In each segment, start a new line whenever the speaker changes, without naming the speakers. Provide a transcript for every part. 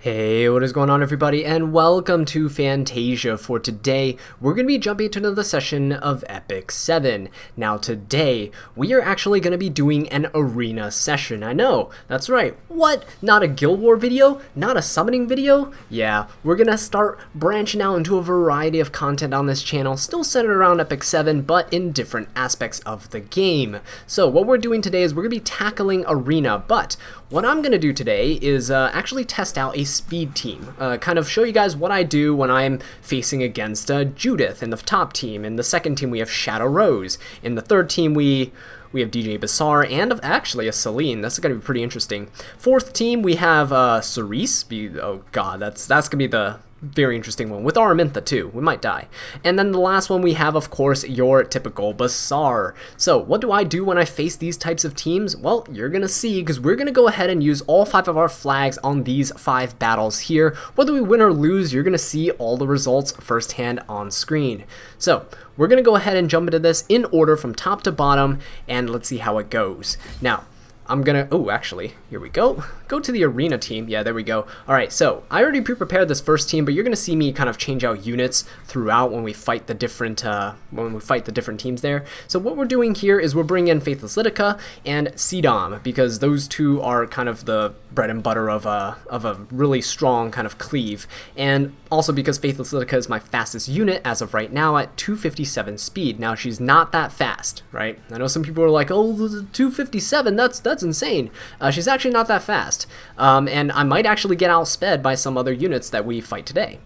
Hey, what is going on everybody, and welcome to Fantasia. For today, we're going to be jumping into another session of Epic 7. Now today, we are actually going to be doing an arena session. I know, that's right. What? Not a Guild War video? Not a summoning video? Yeah, we're going to start branching out into a variety of content on this channel, still centered around Epic 7, but in different aspects of the game. So what we're doing today is we're going to be tackling arena, but what I'm going to do today is actually test out a speed team, kind of show you guys what I do when I'm facing against Judith in the top team. In the second team we have Shadow Rose. In the third team we have DJ Bassar and actually a Celine. That's going to be pretty interesting. Fourth team we have Cerise. Oh god, that's going to be the very interesting one, with Araminta too. We might die. And then the last one we have, of course, your typical Bassar. So what do I do when I face these types of teams? Well, you're gonna see, because we're gonna go ahead and use all 5 of our flags on these 5 battles here. Whether we win or lose, you're gonna see all the results firsthand on screen. So we're gonna go ahead and jump into this in order from top to bottom, and let's see how it goes. Now I'm gonna, oh, actually, here we go. Go to the arena team. Yeah, there we go. All right, so I already pre-prepared this first team, but you're gonna see me kind of change out units throughout when we fight the different teams there. So what we're doing here is we're bringing in Faithless Litica and Cdom, because those two are kind of the bread and butter of a really strong kind of cleave, and also because Faithless Litica is my fastest unit as of right now at 257 speed. Now she's not that fast, right? I know some people are like, oh, 257, that's insane. She's actually not that fast, and I might actually get outsped by some other units that we fight today.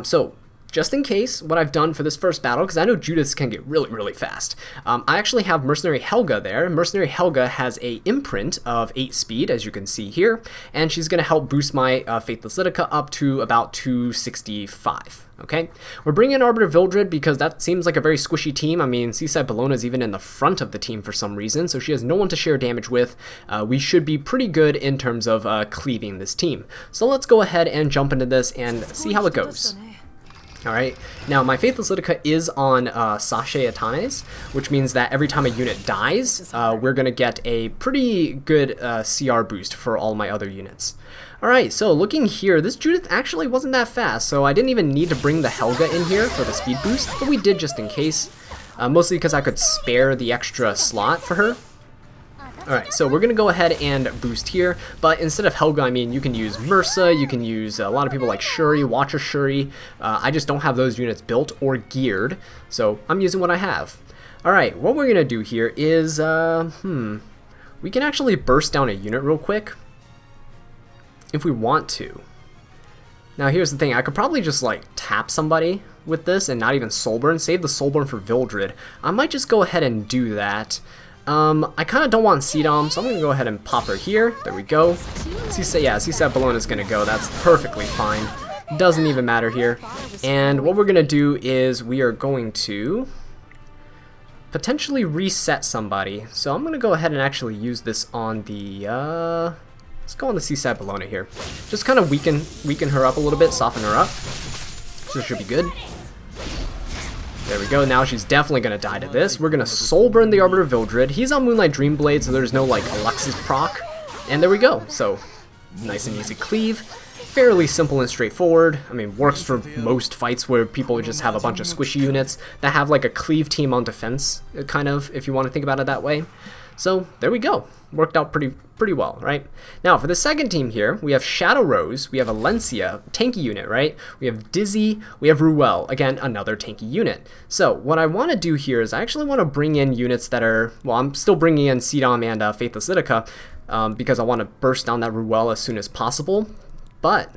So just in case, what I've done for this first battle, because I know Judith's can get really fast, I actually have Mercenary Helga there. Mercenary Helga has a imprint of 8 speed, as you can see here, and she's going to help boost my Faithless Litica up to about 265. Okay, we're bringing in Arbiter Vildred because that seems like a very squishy team. I mean, Seaside Bellona is even in the front of the team for some reason, so she has no one to share damage with. We should be pretty good in terms of cleaving this team. So let's go ahead and jump into this and see how it goes. Alright, now my Faithless Litica is on Sachet Atanes, which means that every time a unit dies, we're going to get a pretty good CR boost for all my other units. Alright, so looking here, this Judith actually wasn't that fast, so I didn't even need to bring the Helga in here for the speed boost, but we did just in case, mostly because I could spare the extra slot for her. Alright, so we're going to go ahead and boost here, but instead of Helga, I mean, you can use Mursa, you can use a lot of people like Shuri, Watcher Shuri. I just don't have those units built or geared, so I'm using what I have. Alright, what we're going to do here is, we can actually burst down a unit real quick, if we want to. Now here's the thing, I could probably just like tap somebody with this and not even Soulburn, save the Soulburn for Vildred. I might just go ahead and do that. I kind of don't want Cdom, so I'm going to go ahead and pop her here. There we go. Seaside Bellona is going to go. That's perfectly fine. Doesn't even matter here. And what we're going to do is we are going to potentially reset somebody. So I'm going to go ahead and actually use this on the, let's go on the Seaside Bellona here. Just kind of weaken her up a little bit, soften her up. So it should be good. There we go, now she's definitely going to die to this. We're going to Soulburn the Arbiter Vildred. He's on Moonlight Dreamblade, so there's no, like, Alexis proc. And there we go. So, nice and easy cleave. Fairly simple and straightforward. I mean, works for most fights where people just have a bunch of squishy units that have, like, a cleave team on defense, kind of, if you want to think about it that way. So, there we go. Worked out pretty well, right? Now, for the second team here, we have Shadow Rose, we have Alencia, tanky unit, right? We have Dizzy, we have Ruel, again, another tanky unit. So, what I want to do here is I actually want to bring in units that are, well, I'm still bringing in Cdom and Faithless Litica, because I want to burst down that Ruel as soon as possible. But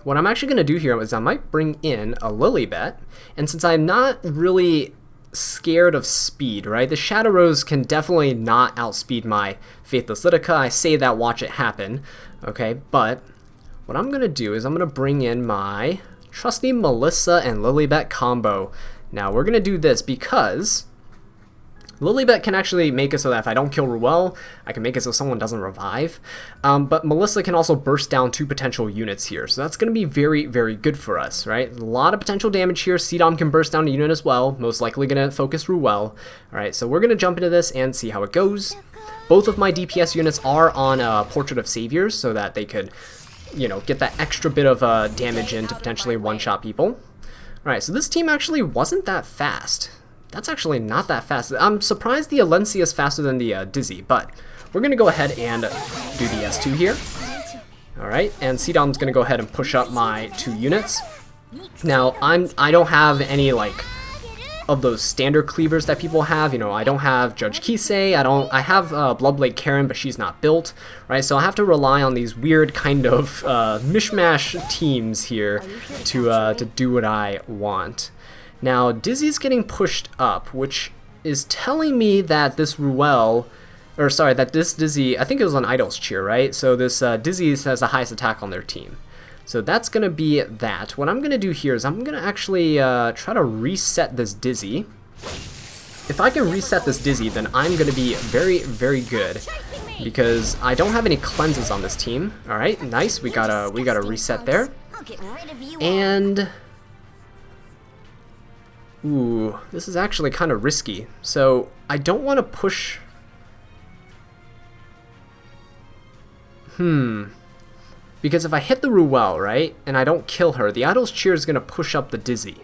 what I'm actually going to do here is I might bring in a Lilibet, and since I'm not really scared of speed, right? The Shadow Rose can definitely not outspeed my Faithless Litica. I say that, watch it happen, okay? But what I'm going to do is I'm going to bring in my trusty Melissa and Lilibet combo. Now, we're going to do this because Lilibet can actually make it so that if I don't kill Ruel, I can make it so someone doesn't revive. But Melissa can also burst down 2 potential units here. So that's going to be very good for us, right? A lot of potential damage here. Cdom can burst down a unit as well. Most likely going to focus Ruel. Alright, so we're going to jump into this and see how it goes. Both of my DPS units are on Portrait of Saviors so that they could you know, get that extra bit of damage in to potentially one-shot people. Alright, so this team actually wasn't that fast. That's actually not that fast. I'm surprised the Alencia is faster than the Dizzy, but we're going to go ahead and do the S2 here. Alright, and C-Dom's going to go ahead and push up my 2 units. Now, I don't have any, like, of those standard cleavers that people have. You know, I don't have Judge Kisei, I have Bloodblade Karen, but she's not built, right? So I have to rely on these weird kind of mishmash teams here to do what I want. Now, Dizzy's getting pushed up, which is telling me that this Ruel, or sorry, that this Dizzy, I think it was on Idol's Cheer, right? So this Dizzy has the highest attack on their team. So that's going to be that. What I'm going to do here is I'm going to actually try to reset this Dizzy. If I can reset this Dizzy, then I'm going to be very, very good. Because I don't have any cleanses on this team. Alright, nice. We got a reset there. And... ooh, this is actually kind of risky. So I don't want to push... Because if I hit the Ruel, right, and I don't kill her, the Idol's Cheer is going to push up the Dizzy,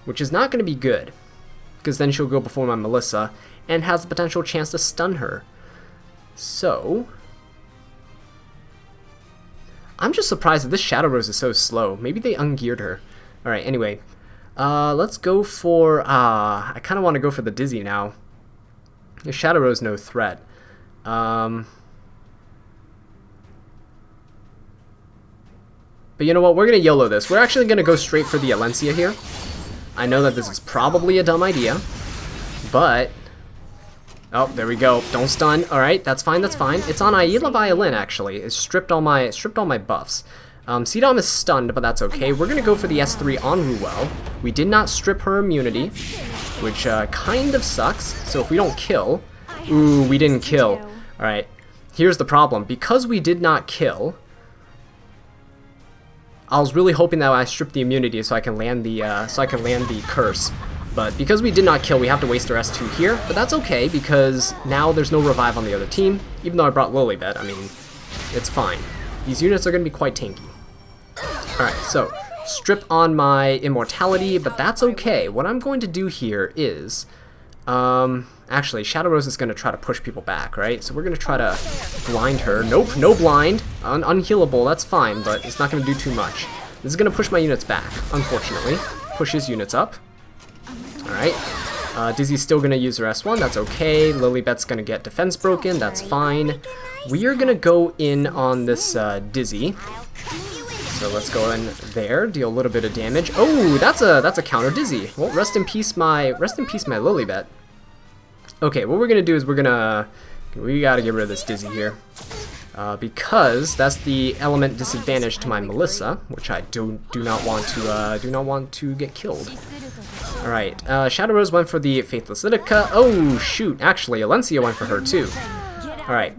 which is not going to be good, because then she'll go before my Melissa, and has the potential chance to stun her. So, I'm just surprised that this Shadow Rose is so slow. Maybe they ungeared her. Alright, anyway, let's go for, I kind of want to go for the Dizzy now. The Shadow Rose, no threat. But you know what, we're going to YOLO this. We're actually going to go straight for the Alencia here. I know that this is probably a dumb idea, but... oh, there we go. Don't stun. Alright, that's fine, that's fine. It's on Aila Violin, actually. It's stripped all my buffs. C-Dom is stunned, but that's okay. We're going to go for the S3 on Ruel. We did not strip her immunity, which kind of sucks. So if we don't kill... ooh, we didn't kill. Alright, here's the problem. Because we did not kill... I was really hoping that I stripped the immunity so I can land the curse. But because we did not kill, we have to waste our S2 here. But that's okay, because now there's no revive on the other team. Even though I brought Lilibet, I mean, it's fine. These units are going to be quite tanky. Alright, so, strip on my immortality, but that's okay. What I'm going to do here is... actually, Shadow Rose is going to try to push people back, right? So we're going to try to blind her. Nope, no blind. Unhealable, that's fine, but it's not going to do too much. This is going to push my units back, unfortunately. Push his units up. Alright. Dizzy's still going to use her S1, that's okay. Lilibet's going to get defense broken, that's fine. We are going to go in on this Dizzy. So let's go in there, deal a little bit of damage. Oh, that's a counter Dizzy. Well, rest in peace my Lilibet. Okay, what we're gonna do is we gotta get rid of this Dizzy here, because that's the element disadvantage to my Melissa, which I do not want to get killed. All right, Shadow Rose went for the Faithless Lidica. Oh shoot, actually, Alencia went for her too. All right.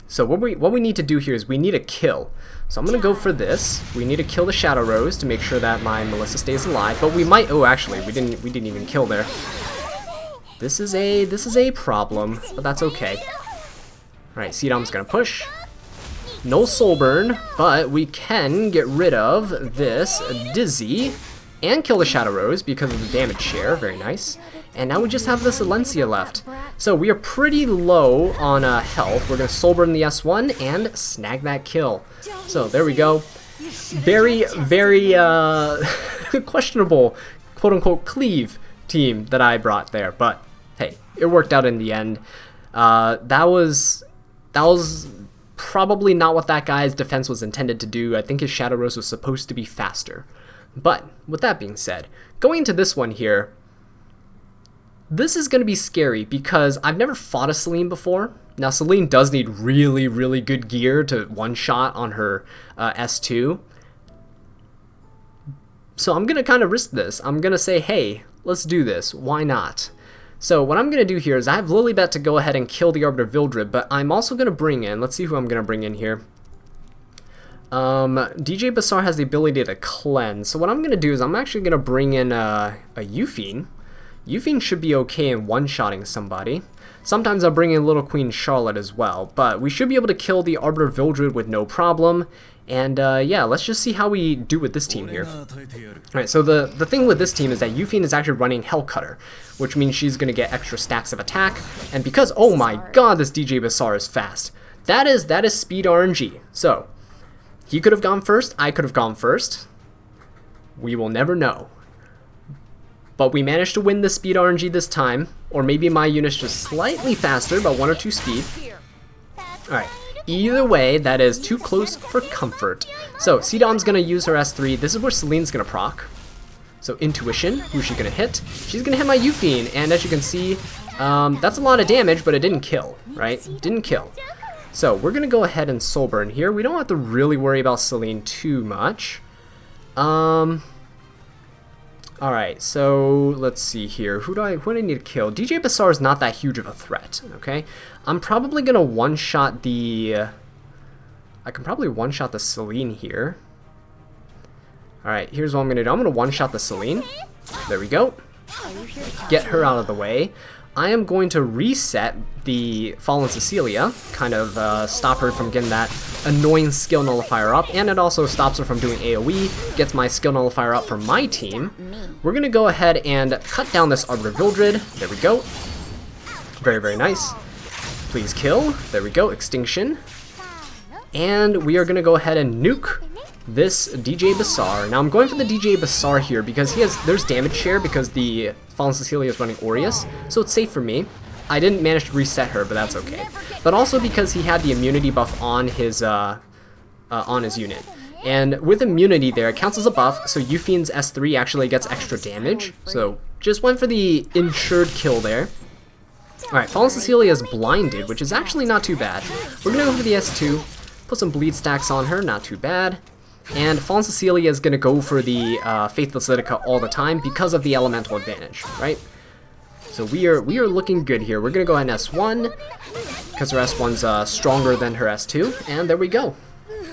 So what we need to do here is we need a kill. So I'm gonna go for this. We need to kill the Shadow Rose to make sure that my Melissa stays alive. But we might. Oh, actually, we didn't even kill there. This is a problem, but that's okay. Alright, C-Dom's gonna push. No soul burn, but we can get rid of this Dizzy and kill the Shadow Rose because of the damage share. Very nice. And now we just have this Alencia left. So we are pretty low on health. We're gonna soul burn the S1 and snag that kill. So there we go. Very, very questionable, quote-unquote, cleave team that I brought there, but hey, it worked out in the end. That was probably not what that guy's defense was intended to do. I think his Shadow Rose was supposed to be faster. But with that being said, going into this one here, this is going to be scary because I've never fought a Celine before. Now Celine does need really, really good gear to one-shot on her S2. So I'm going to kind of risk this. I'm going to say, hey, let's do this. Why not? So what I'm going to do here is I have Lilibet to go ahead and kill the Arbiter Vildred, but I'm also going to bring in, let's see who I'm going to bring in here. DJ Basar has the ability to cleanse. So what I'm going to do is I'm actually going to bring in a Euphine. Euphine should be okay in one-shotting somebody. Sometimes I'll bring in Little Queen Charlotte as well, but we should be able to kill the Arbiter Vildred with no problem. And yeah, let's just see how we do with this team here. Alright, so the thing with this team is that Yuffie is actually running Hellcutter, which means she's going to get extra stacks of attack. And because, oh my god, this DJ Basar is fast. That is speed RNG. So, he could have gone first, I could have gone first. We will never know. But we managed to win the speed RNG this time, or maybe my unit's just slightly faster, about 1 or 2 speed. Alright, either way, that is too close for comfort. So, Seedom's going to use her S3. This is where Celine's going to proc. So, Intuition, who's she going to hit? She's going to hit my Yuffie, and as you can see, that's a lot of damage, but it didn't kill, right? Didn't kill. So, we're going to go ahead and Soulburn here. We don't have to really worry about Celine too much. Alright, so let's see here. Who do I need to kill? DJ Basar is not that huge of a threat, okay? I'm probably going to one-shot the... I can probably one-shot the Celine here. Alright, here's what I'm going to do. I'm going to one-shot the Celine. There we go. Get her out of the way. I am going to reset the Fallen Cecilia, kind of stop her from getting that annoying skill nullifier up, and it also stops her from doing AoE, gets my skill nullifier up for my team. We're going to go ahead and cut down this Arbiter Vildred. There we go. Very, very nice. Please kill. There we go. Extinction. And we are going to go ahead and nuke this DJ Basar. Now I'm going for the DJ Basar here because there's damage share because the Fallen Cecilia is running Aureus, so it's safe for me. I didn't manage to reset her, but that's okay. But also because he had the immunity buff on his unit. And with immunity there, it counts as a buff, so Yuffien's S3 actually gets extra damage. So just went for the insured kill there. Alright, Fallen Cecilia is blinded, which is actually not too bad. We're gonna go for the S2, put some bleed stacks on her, not too bad. And Fallen Cecilia is going to go for the Faithless Lidica all the time because of the elemental advantage, right? So we are looking good here. We're going to go ahead and S1 because her S1's stronger than her S2, and there we go.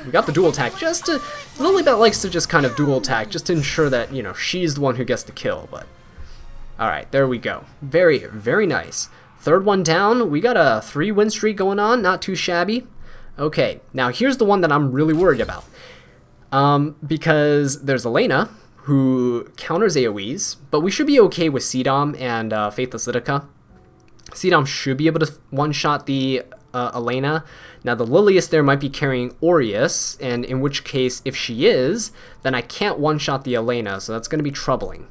We got the dual attack. Lilybet likes to just kind of dual attack just to ensure that, you know, she's the one who gets the kill, but... Alright, there we go. Very, very nice. Third one down. We got a 3-win streak going on, not too shabby. Okay, now here's the one that I'm really worried about. Because there's Elena, who counters AoEs, but we should be okay with Seedom and Faithless Lidica. Seedom should be able to one-shot the Elena. Now the Lilius there might be carrying Aureus, and in which case, if she is, then I can't one-shot the Elena, so that's going to be troubling.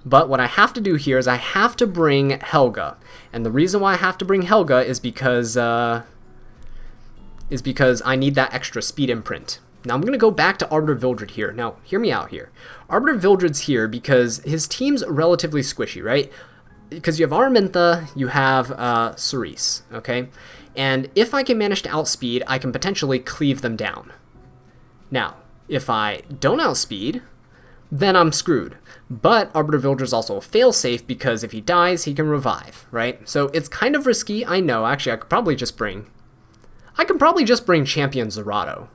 But what I have to do here is I have to bring Helga, and the reason why I have to bring Helga is because I need that extra speed imprint. Now I'm going to go back to Arbiter Vildred here. Now, hear me out here. Arbiter Vildred's here because his team's relatively squishy, right? Because you have Araminta, you have Cerise, okay? And if I can manage to outspeed, I can potentially cleave them down. Now, if I don't outspeed, then I'm screwed. But Arbiter Vildred's also a failsafe because if he dies, he can revive, right? So it's kind of risky, I know. Actually, I could probably just bring Champion Zerato.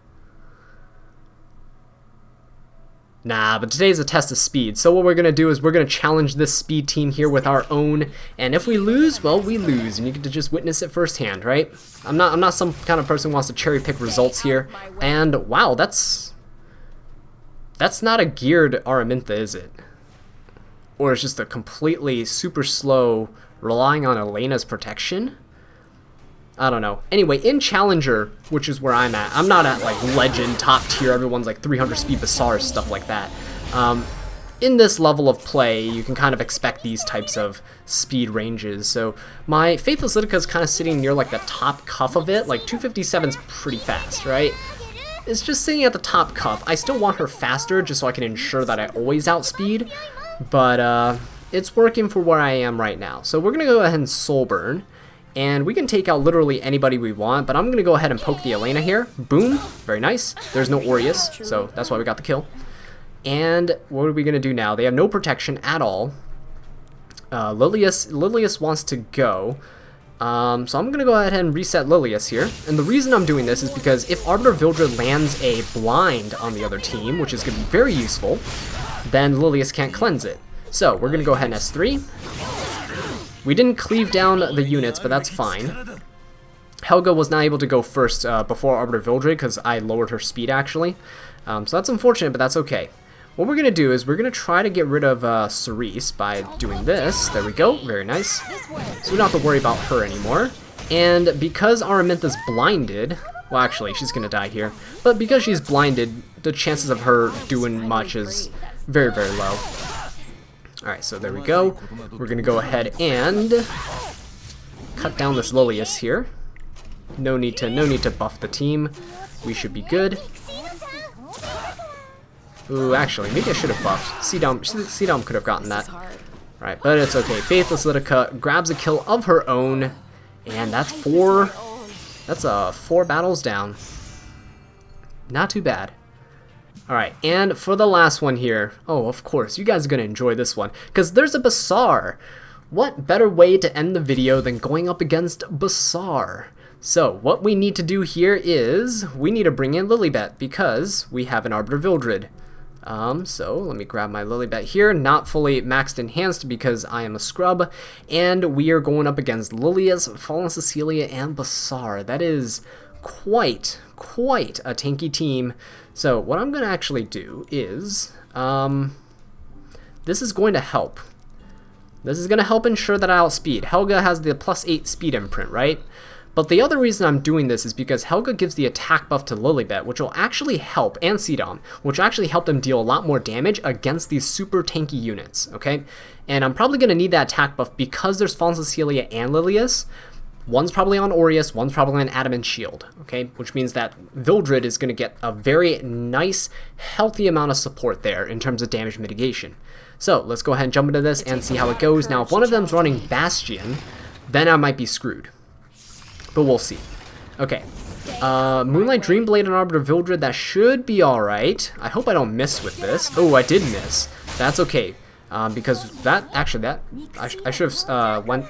Nah, but today's a test of speed, so what we're going to do is we're going to challenge this speed team here with our own, and if we lose, well, we lose, and you get to just witness it firsthand, right? I'm not some kind of person who wants to cherry-pick results here, and wow, that's not a geared Araminta, is it? Or it's just a completely super slow, relying on Elena's protection? I don't know. Anyway, in Challenger, which is where I'm at, I'm not at like Legend, top tier, everyone's like 300 speed Basar, stuff like that. In this level of play, you can kind of expect these types of speed ranges. So my Faithless Lidica is kind of sitting near like the top cuff of it. Like 257's pretty fast, right? It's just sitting at the top cuff. I still want her faster just so I can ensure that I always outspeed. But it's working for where I am right now. So we're going to go ahead and Soulburn. And we can take out literally anybody we want, but I'm going to go ahead and poke the Elena here. Boom. Very nice. There's no Aureus, so that's why we got the kill. And what are we going to do now? They have no protection at all. Lilius wants to go. So I'm going to go ahead and reset Lilius here. And the reason I'm doing this is because if Arbiter Vildred lands a blind on the other team, which is going to be very useful, then Lilius can't cleanse it. So we're going to go ahead and S3. We didn't cleave down the units, but that's fine. Helga was not able to go first before Arbiter Vildred because I lowered her speed, actually. So that's unfortunate, but that's okay. What we're going to do is we're going to try to get rid of Cerise by doing this. There we go. Very nice. So we don't have to worry about her anymore. And because Araminta's blinded... Well, actually, she's going to die here. But because she's blinded, the chances of her doing much is very, very low. Alright, so there we go. We're going to go ahead and cut down this Lilius here. No need to buff the team. We should be good. Ooh, actually, maybe I should have buffed. Cdom could have gotten that. Alright, but it's okay. Faithless Litica grabs a kill of her own. And that's 4 battles down. Not too bad. Alright, and for the last one here, oh, of course, you guys are going to enjoy this one, because there's a Bazaar. What better way to end the video than going up against Bazaar? So, what we need to do here is, we need to bring in Lilibet, because we have an Arbiter Vildred. So, let me grab my Lilibet here, not fully maxed enhanced because I am a scrub, and we are going up against Lilius, Fallen Cecilia, and Bazaar. That is quite a tanky team. So, what I'm going to actually do is, this is going to help. This is going to help ensure that I outspeed. Helga has the +8 speed imprint, right? But the other reason I'm doing this is because Helga gives the attack buff to Lilibet, which will actually help, and Cdom, which will actually help them deal a lot more damage against these super tanky units, okay? And I'm probably going to need that attack buff because there's Fallen Cecilia and Lilius. One's probably on Aureus, one's probably on Adamant Shield, okay? Which means that Vildred is going to get a very nice, healthy amount of support there in terms of damage mitigation. So, let's go ahead and jump into this and see how it goes. Now, if one of them's running Bastion, then I might be screwed. But we'll see. Okay. Moonlight Dreamblade and Arbiter Vildred, that should be alright. I hope I don't miss with this. Oh, I did miss. That's okay. Because that, actually, I should have went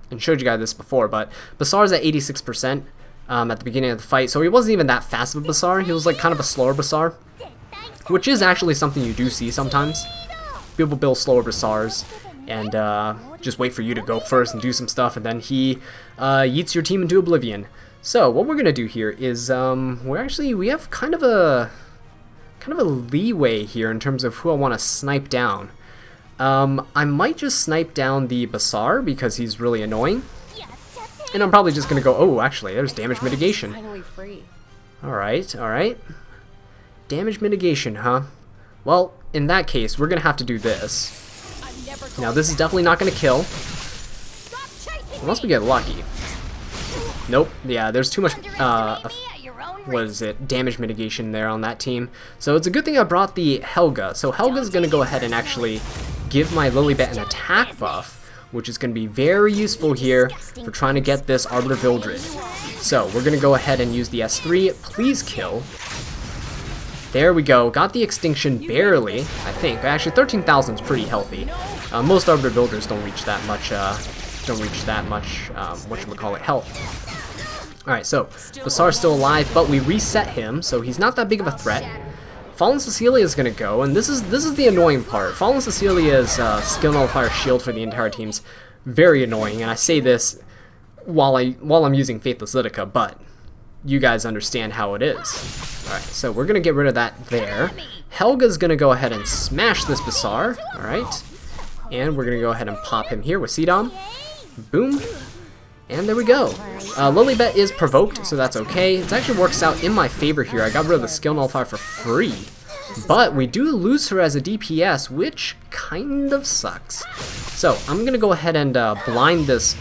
and showed you guys this before, but Bazaar's at 86% at the beginning of the fight, so he wasn't even that fast of a Bazaar. He was like kind of a slower Bazaar, which is actually something you do see sometimes. People build slower Bazaars and just wait for you to go first and do some stuff, and then he yeets your team into oblivion. So what we're gonna do here is we have kind of a leeway here in terms of who I want to snipe down. I might just snipe down the Bazaar because he's really annoying, and I'm probably just gonna go. Oh, actually, there's damage mitigation. All right. Damage mitigation, huh? Well, in that case, we're gonna have to do this. Now, this is definitely not going to kill, unless we get lucky. Nope, yeah, there's too much, damage mitigation there on that team. So it's a good thing I brought the Helga. So Helga's going to go ahead and actually give my Lilibet an attack buff, which is going to be very useful here for trying to get this Arbiter Vildred. So we're going to go ahead and use the S3, please kill. There we go, got the extinction barely, I think. Actually, 13,000 is pretty healthy. Most Arbiter Builders don't reach that much, health. Alright, so, Bazaar's still alive, but we reset him, so he's not that big of a threat. Fallen Cecilia is going to go, and this is the annoying part. Fallen Cecilia's skill nullifier shield for the entire team's very annoying, and I say this while I'm using Faithless Litica, but you guys understand how it is. Alright, so we're going to get rid of that there. Helga's going to go ahead and smash this Bazaar. Alright. And we're going to go ahead and pop him here with Cdom. Boom. And there we go. Lilibet is provoked, so that's okay. It actually works out in my favor here. I got rid of the skill nullifier for free. But we do lose her as a DPS, which kind of sucks. So I'm going to go ahead and blind this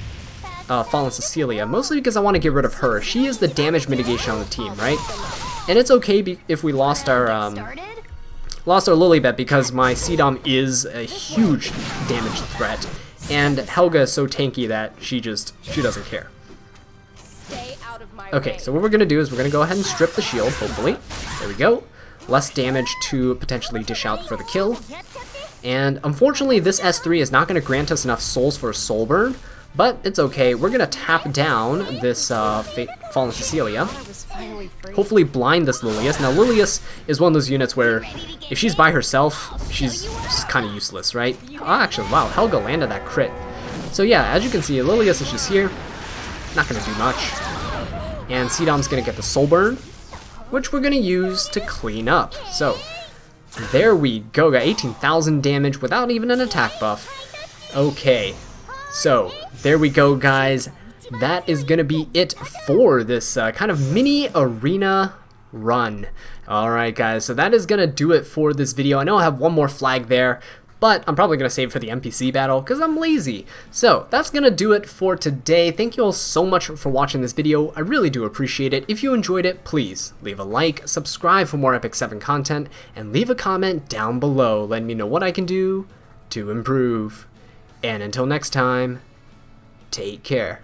Fallen Cecilia, mostly because I want to get rid of her. She is the damage mitigation on the team, right? And it's okay if we lost our Lilibet because my Cdom is a huge damage threat, and Helga is so tanky that she doesn't care. Okay, so what we're gonna do is we're gonna go ahead and strip the shield, hopefully. There we go. Less damage to potentially dish out for the kill. And unfortunately, this S3 is not gonna grant us enough souls for a soul burn, but it's okay. We're gonna tap down this Fallen Cecilia. Hopefully blind this Lilius. Now Lilius is one of those units where if she's by herself, she's kind of useless, right? Oh, actually, wow, Helga landed that crit. So yeah, as you can see, Lilius is just here. Not going to do much. And Seedom's going to get the Soul Burn, which we're going to use to clean up. So there we go. Got 18,000 damage without even an attack buff. Okay. So there we go, guys. That is going to be it for this kind of mini arena run. Alright, guys. So that is going to do it for this video. I know I have one more flag there, but I'm probably going to save it for the NPC battle because I'm lazy. So that's going to do it for today. Thank you all so much for watching this video. I really do appreciate it. If you enjoyed it, please leave a like, subscribe for more Epic 7 content, and leave a comment down below letting me know what I can do to improve. And until next time, take care.